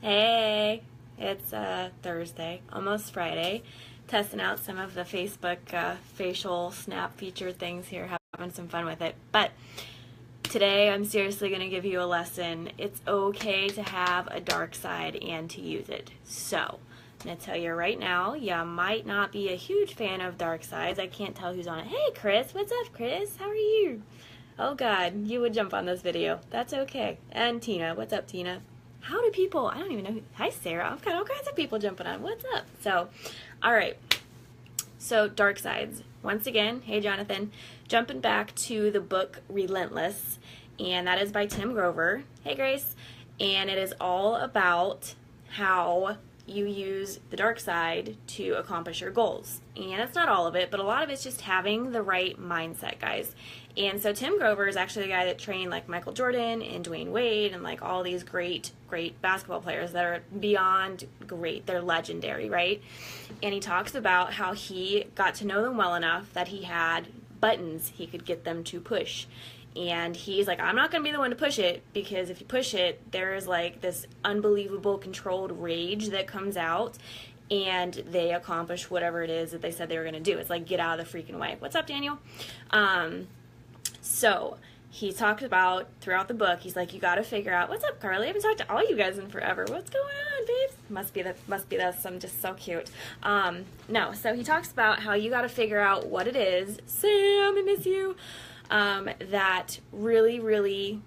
Hey, it's Thursday, almost Friday. Testing out some of the Facebook facial snap feature things here, having some fun with it. But today I'm seriously going to give you a lesson. It's okay to have a dark side and to use it. So, I'm going to tell you right now, you might not be a huge fan of dark sides. I can't tell who's on it. Hey Chris, what's up Chris? How are you? Oh God, you would jump on this video. That's okay. And Tina, what's up Tina? How do people, I don't even know, hi Sarah, I've got all kinds of people jumping on, what's up? So, alright, so dark sides. Once again, hey Jonathan, jumping back to the book Relentless, and that is by Tim Grover. Hey Grace, and it is all about how you use the dark side to accomplish your goals. And it's not all of it, but a lot of it's just having the right mindset, guys. And so Tim Grover is actually the guy that trained like Michael Jordan and Dwayne Wade and like all these great basketball players that are beyond great. They're legendary, right? And he talks about how he got to know them well enough that he had buttons he could get them to push. And he's like, I'm not going to be the one to push it, because if you push it, there is like this unbelievable controlled rage that comes out, and they accomplish whatever it is that they said they were going to do. It's like, get out of the freaking way. What's up, Daniel? So he talked about throughout the book, he's like, you got to figure out, what's up, Carly? I haven't talked to all you guys in forever. What's going on, babes? Must be this. I'm just so cute. No, so he talks about how you got to figure out what it is. Sam, I miss you. That really, really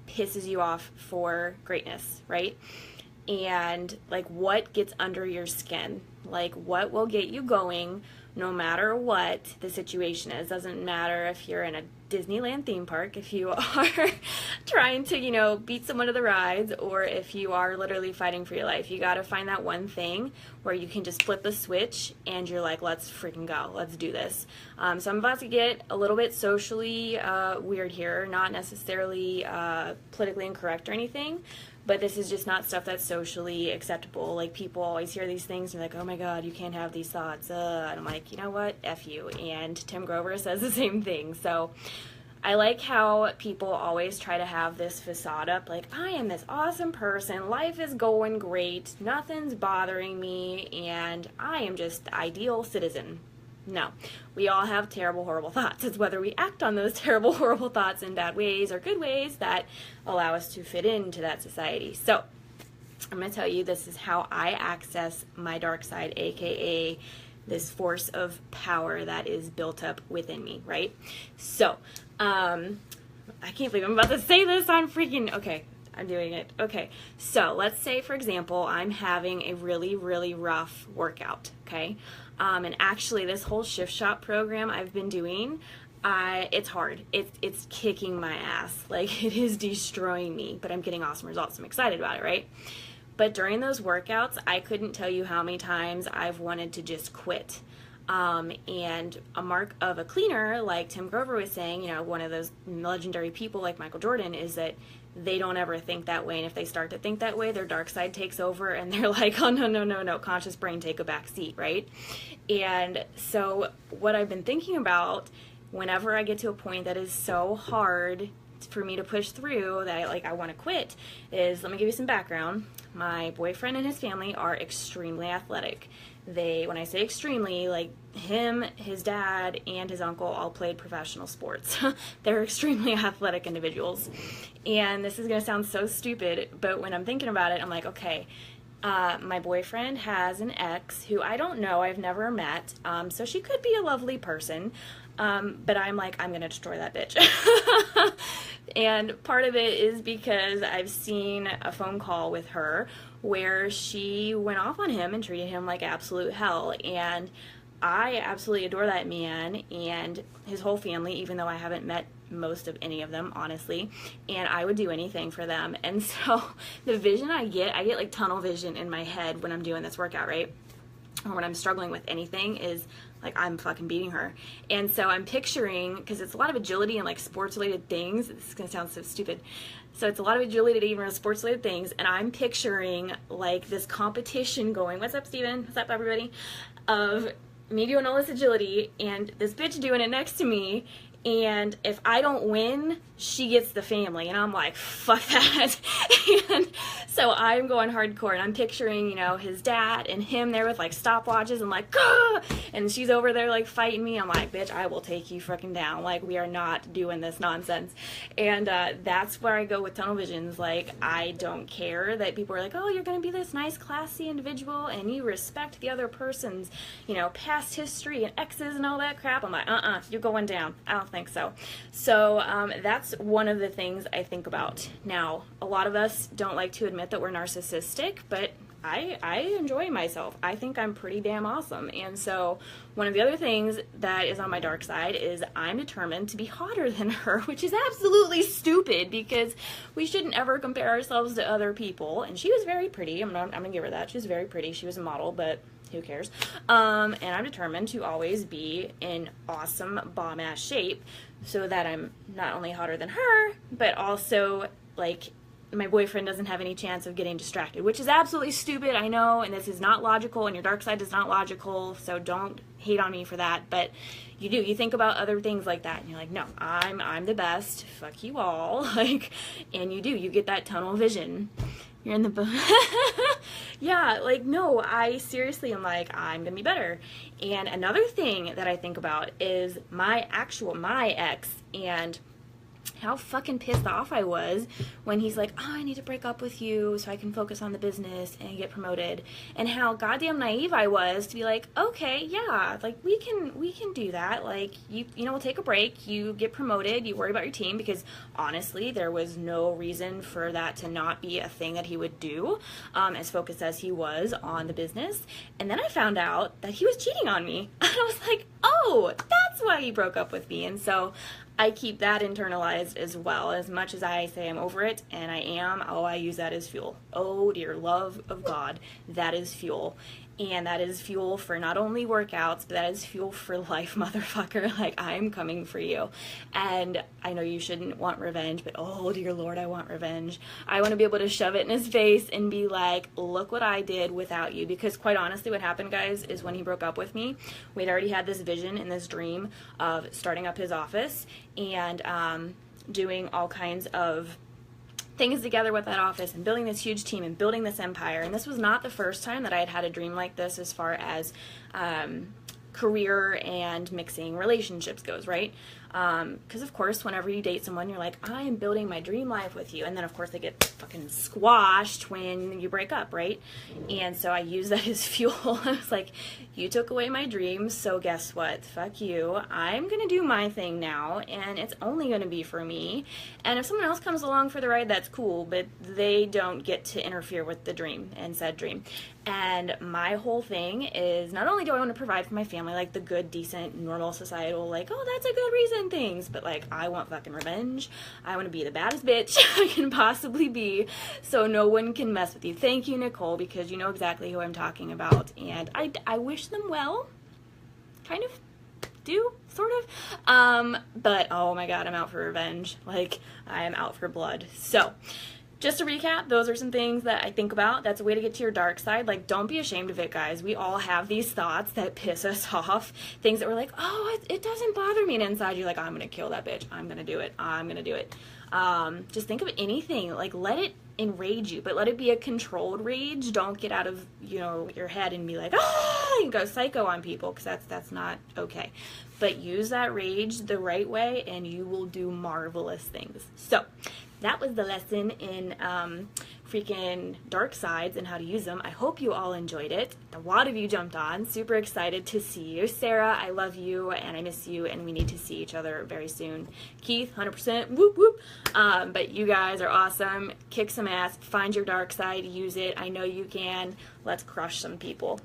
pisses you off for greatness, right? And like what gets under your skin, like what will get you going no matter what the situation is. Doesn't matter if you're in a Disneyland theme park, if you are trying to, you know, beat someone to the rides, or if you are literally fighting for your life. You got to find that one thing where you can just flip the switch and you're like, let's freaking go, let's do this. So I'm about to get a little bit socially weird here, not necessarily politically incorrect or anything, but this is just not stuff that's socially acceptable. Like, people always hear these things and they're like, oh my God, you can't have these thoughts. And I'm like, you know what? F you. And Tim Grover says the same thing. So I like how people always try to have this facade up, like, I am this awesome person, life is going great, nothing's bothering me, and I am just the ideal citizen. No, we all have terrible, horrible thoughts. It's whether we act on those terrible, horrible thoughts in bad ways or good ways that allow us to fit into that society. So I'm going to tell you, this is how I access my dark side, aka this force of power that is built up within me, right? So, I can't believe I'm about to say this on freaking, okay, I'm doing it. Okay, so let's say, for example, I'm having a really, really rough workout, okay? And actually, this whole Shift Shop program I've been doing, it's hard. It's kicking my ass. Like, it is destroying me, but I'm getting awesome results. I'm excited about it, right? But during those workouts, I couldn't tell you how many times I've wanted to just quit. And a mark of a cleaner, like Tim Grover was saying, you know, one of those legendary people like Michael Jordan, is that they don't ever think that way. And if they start to think that way, their dark side takes over and they're like, oh, no, conscious brain, take a back seat, right? And so what I've been thinking about whenever I get to a point that is so hard for me to push through that I want to quit is, let me give you some background. My boyfriend and his family are extremely athletic. When I say extremely, like him, his dad, and his uncle all played professional sports. They're extremely athletic individuals. And this is going to sound so stupid, but when I'm thinking about it, I'm like, okay, my boyfriend has an ex who I don't know, I've never met, so she could be a lovely person, but I'm like, I'm going to destroy that bitch. And part of it is because I've seen a phone call with her where she went off on him and treated him like absolute hell. And I absolutely adore that man and his whole family, even though I haven't met most of any of them, honestly, and I would do anything for them. And so the vision I get like tunnel vision in my head when I'm doing this workout, right? Or when I'm struggling with anything, is like, I'm fucking beating her. And so I'm picturing, because it's a lot of agility and like sports related things, this is gonna sound so stupid, so it's a lot of agility to even sports related things, and I'm picturing like this competition going, what's up Steven, what's up everybody, of me doing all this agility and this bitch doing it next to me, and if I don't win, she gets the family. And I'm like, fuck that. And So I'm going hardcore, and I'm picturing, you know, his dad and him there with like stopwatches and like, ah! And she's over there like fighting me. I'm like, bitch, I will take you fucking down. Like, we are not doing this nonsense. And that's where I go with tunnel visions. Like, I don't care that people are like, oh, you're gonna be this nice, classy individual, and you respect the other person's, you know, past history and exes and all that crap. I'm like, you're going down. I don't think so. So that's one of the things I think about. Now, a lot of us don't like to admit that we're narcissistic, but I enjoy myself. I think I'm pretty damn awesome. And so one of the other things that is on my dark side is I'm determined to be hotter than her, which is absolutely stupid because we shouldn't ever compare ourselves to other people. And she was very pretty. I'm gonna give her that. She was very pretty. She was a model, but who cares? And I'm determined to always be in awesome bomb-ass shape so that I'm not only hotter than her, but also, like, my boyfriend doesn't have any chance of getting distracted, which is absolutely stupid, I know, and this is not logical, and your dark side is not logical, so don't hate on me for that, but you do. You think about other things like that, and you're like, no, I'm the best, fuck you all, like, and you do. You get that tunnel vision. You're in the yeah, like, no, I seriously am like, I'm gonna be better. And another thing that I think about is my ex, and how fucking pissed off I was when he's like, oh, I need to break up with you so I can focus on the business and get promoted. And how goddamn naive I was to be like, okay, yeah, like, we can do that. Like, you know, we'll take a break, you get promoted, you worry about your team, because honestly, there was no reason for that to not be a thing that he would do, as focused as he was on the business. And then I found out that he was cheating on me. And I was like, oh, that's why he broke up with me. And so I keep that internalized as well. As much as I say I'm over it, and I am, I use that as fuel. Oh dear love of God, that is fuel. And that is fuel for not only workouts, but that is fuel for life, motherfucker. Like, I'm coming for you. And I know you shouldn't want revenge, but oh dear Lord, I want revenge. I want to be able to shove it in his face and be like, look what I did without you. Because quite honestly, what happened, guys, is when he broke up with me, we'd already had this vision and this dream of starting up his office and doing all kinds of things together with that office and building this huge team and building this empire. And this was not the first time that I had had a dream like this as far as career and mixing relationships goes, right? Because of course, whenever you date someone, you're like, I am building my dream life with you. And then of course they get fucking squashed when you break up, right? And so I use that as fuel. I was like, you took away my dreams, so guess what? Fuck you. I'm gonna do my thing now, and it's only gonna be for me. And if someone else comes along for the ride, that's cool, but they don't get to interfere with the dream and said dream. And my whole thing is, not only do I want to provide for my family, like the good, decent, normal, societal, like, oh, that's a good reason things, but like, I want fucking revenge. I want to be the baddest bitch I can possibly be, so no one can mess with you. Thank you, Nicole, because you know exactly who I'm talking about, and I wish them well. Kind of do, sort of. But oh my god, I'm out for revenge. Like, I am out for blood. So, just to recap, those are some things that I think about. That's a way to get to your dark side. Like, don't be ashamed of it, guys. We all have these thoughts that piss us off. Things that we're like, oh, it doesn't bother me. And inside, you're like, I'm going to kill that bitch. I'm going to do it. I'm going to do it. Just think of anything. Like, let it enrage you, but let it be a controlled rage. Don't get out of, you know, your head and be like, ah, and go psycho on people, because that's not okay. But use that rage the right way, and you will do marvelous things. So, that was the lesson in freaking dark sides and how to use them. I hope you all enjoyed it. A lot of you jumped on. Super excited to see you. Sarah, I love you and I miss you, and we need to see each other very soon. Keith, 100%, whoop whoop. But you guys are awesome. Kick some ass. Find your dark side. Use it. I know you can. Let's crush some people.